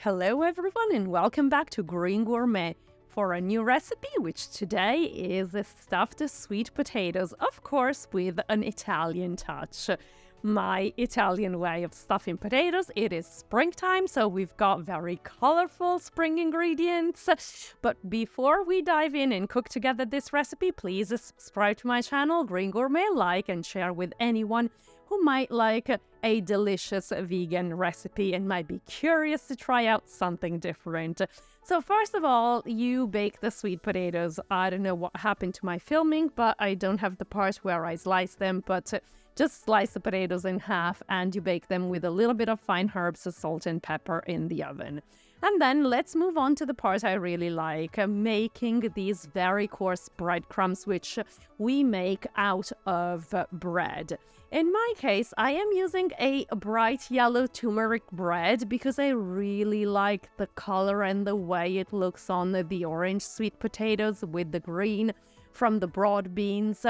Hello everyone and welcome back to Green Gourmet for a new recipe, which today is stuffed sweet potatoes, of course with an Italian touch. My Italian way of stuffing potatoes. It is springtime, so we've got very colorful spring ingredients. But before we dive in and cook together this recipe, please subscribe to my channel, Green Gourmet, like and share with anyone who might like a delicious vegan recipe and might be curious to try out something different. So first of all, you bake the sweet potatoes. I don't know what happened to my filming, but I don't have the part where I slice them, but just slice the potatoes in half and you bake them with a little bit of fine herbs, salt and pepper in the oven. And then let's move on to the part I really like, making these very coarse breadcrumbs, which we make out of bread. In my case, I am using a bright yellow turmeric bread because I really like the color and the way it looks on the orange sweet potatoes with the green from the broad beans.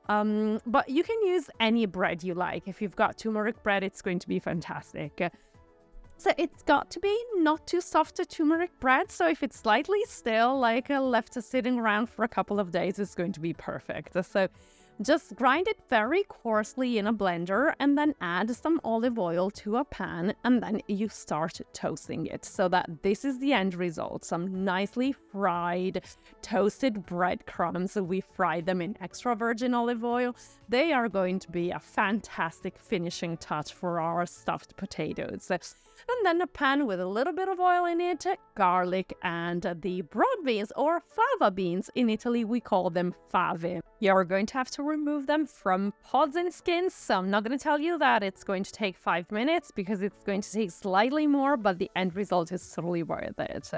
But you can use any bread you like. If you've got turmeric bread, it's going to be fantastic. So it's got to be not too soft a turmeric bread. So if it's slightly stale, like left sitting around for a couple of days, it's going to be perfect. So just grind it very coarsely in a blender and then add some olive oil to a pan and then you start toasting it so that this is the end result. Some nicely fried, toasted breadcrumbs. We fry them in extra virgin olive oil. They are going to be a fantastic finishing touch for our stuffed potatoes. And then a pan with a little bit of oil in it, garlic, and the broad beans or fava beans. In Italy, we call them fave. You're going to have to remove them from pods and skins. So I'm not going to tell you that it's going to take 5 minutes because it's going to take slightly more, but the end result is totally worth it.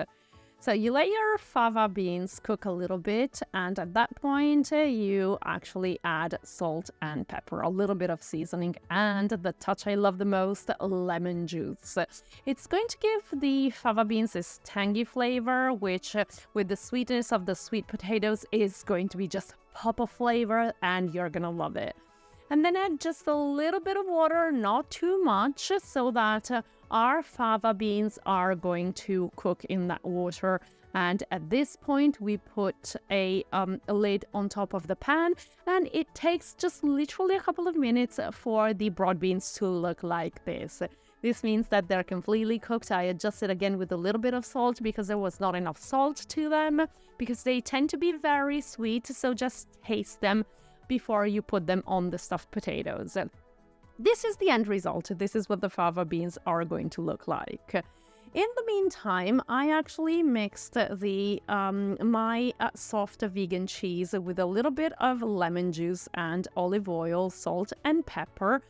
So you let your fava beans cook a little bit, and at that point, you actually add salt and pepper, a little bit of seasoning, and the touch I love the most, lemon juice. It's going to give the fava beans this tangy flavor, which with the sweetness of the sweet potatoes is going to be just pop of flavor, and you're gonna love it. And then add just a little bit of water, not too much, so that our fava beans are going to cook in that water. And at this point, we put a lid on top of the pan, and it takes just literally a couple of minutes for the broad beans to look like this. This means that they're completely cooked. I adjusted again with a little bit of salt because there was not enough salt to them, because they tend to be very sweet, so just taste them before you put them on the stuffed potatoes. This is the end result. This is what the fava beans are going to look like. In the meantime, I actually mixed the my soft vegan cheese with a little bit of lemon juice and olive oil, salt and pepper,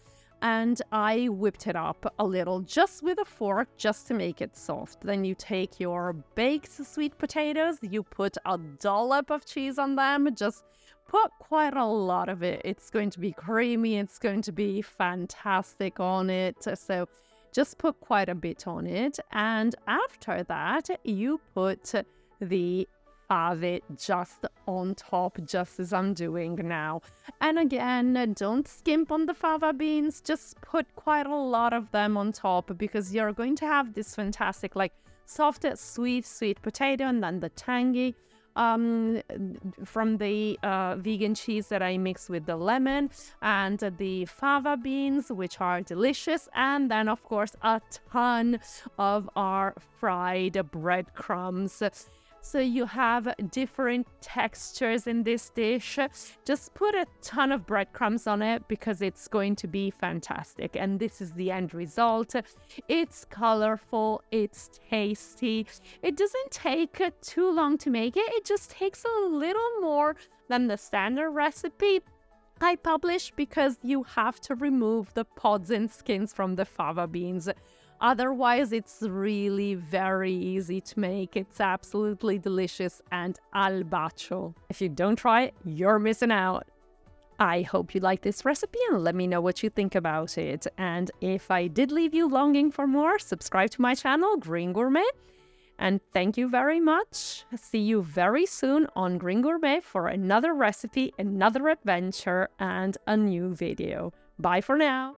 and I whipped it up a little just with a fork just to make it soft. Then you take your baked sweet potatoes, you put a dollop of cheese on them, just put quite a lot of it. It's going to be creamy, it's going to be fantastic on it. So just put quite a bit on it. And after that, you put the fave just on top, just as I'm doing now. And again, don't skimp on the fava beans, just put quite a lot of them on top, because you're going to have this fantastic, like, soft, sweet potato, and then the tangy from the vegan cheese that I mix with the lemon, and the fava beans, which are delicious, and then of course a ton of our fried breadcrumbs. So you have different textures in this dish. Just put a ton of breadcrumbs on it because it's going to be fantastic. And this is the end result. It's colorful, it's tasty. It doesn't take too long to make it. It just takes a little more than the standard recipe I publish, because you have to remove the pods and skins from the fava beans. Otherwise, it's really very easy to make. It's absolutely delicious and al bacio. If you don't try it, you're missing out. I hope you like this recipe and let me know what you think about it. And if I did leave you longing for more, subscribe to my channel, Green Gourmet. And thank you very much. See you very soon on Green Gourmet for another recipe, another adventure, and a new video. Bye for now.